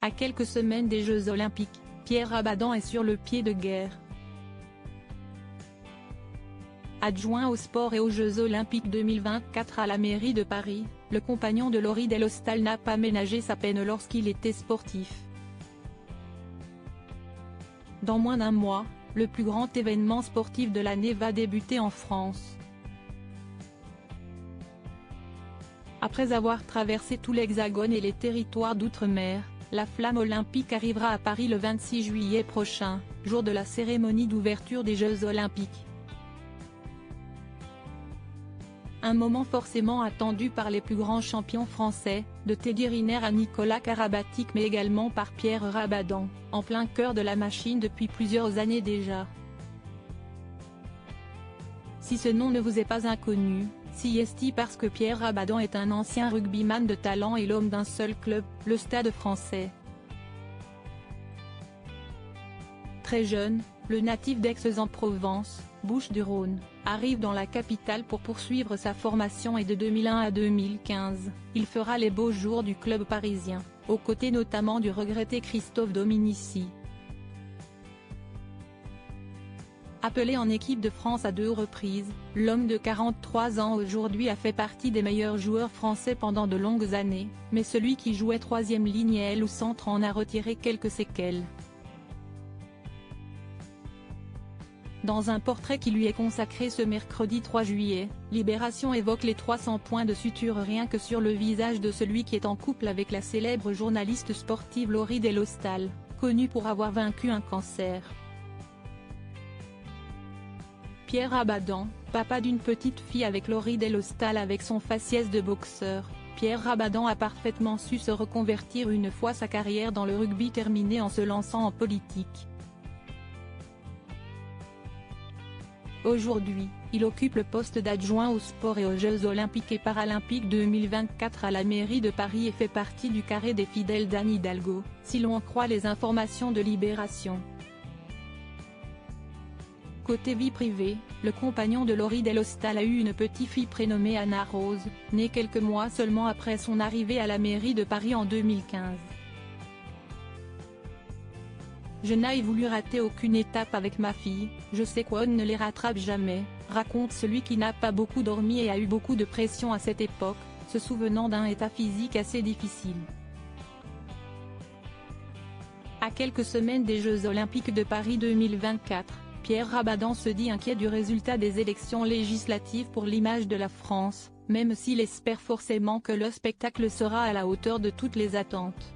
À quelques semaines des Jeux Olympiques, Pierre Rabadan est sur le pied de guerre. Adjoint au sport et aux Jeux Olympiques 2024 à la mairie de Paris, le compagnon de Laurie Delhostal n'a pas ménagé sa peine lorsqu'il était sportif. Dans moins d'un mois, le plus grand événement sportif de l'année va débuter en France. Après avoir traversé tout l'Hexagone et les territoires d'outre-mer, la flamme olympique arrivera à Paris le 26 juillet prochain, jour de la cérémonie d'ouverture des Jeux Olympiques. Un moment forcément attendu par les plus grands champions français, de Teddy Riner à Nicolas Karabatic mais également par Pierre Rabadan, en plein cœur de la machine depuis plusieurs années déjà. Si ce nom ne vous est pas inconnu, si est-il parce que Pierre Rabadan est un ancien rugbyman de talent et l'homme d'un seul club, le Stade français. Très jeune, le natif d'Aix-en-Provence, Bouches-du-Rhône, arrive dans la capitale pour poursuivre sa formation et de 2001 à 2015, il fera les beaux jours du club parisien, aux côtés notamment du regretté Christophe Dominici. Appelé en équipe de France à 2 reprises, l'homme de 43 ans aujourd'hui a fait partie des meilleurs joueurs français pendant de longues années, mais celui qui jouait troisième ligne et aile ou centre en a retiré quelques séquelles. Dans un portrait qui lui est consacré ce mercredi 3 juillet, Libération évoque les 300 points de suture rien que sur le visage de celui qui est en couple avec la célèbre journaliste sportive Laurie Delhostal, connue pour avoir vaincu un cancer. Pierre Rabadan, papa d'une petite fille avec Laurie Delhostal avec son faciès de boxeur, Pierre Rabadan a parfaitement su se reconvertir une fois sa carrière dans le rugby terminée en se lançant en politique. Aujourd'hui, il occupe le poste d'adjoint au sport et aux Jeux Olympiques et Paralympiques 2024 à la mairie de Paris et fait partie du carré des fidèles d'Anne Hidalgo, si l'on en croit les informations de Libération. Côté vie privée, le compagnon de Laurie Delhostal a eu une petite fille prénommée Anna Rose, née quelques mois seulement après son arrivée à la mairie de Paris en 2015. Je n'ai voulu rater aucune étape avec ma fille, je sais qu'on ne les rattrape jamais, raconte celui qui n'a pas beaucoup dormi et a eu beaucoup de pression à cette époque, se souvenant d'un état physique assez difficile. À quelques semaines des Jeux Olympiques de Paris 2024, Pierre Rabadan se dit inquiet du résultat des élections législatives pour l'image de la France, même s'il espère forcément que le spectacle sera à la hauteur de toutes les attentes.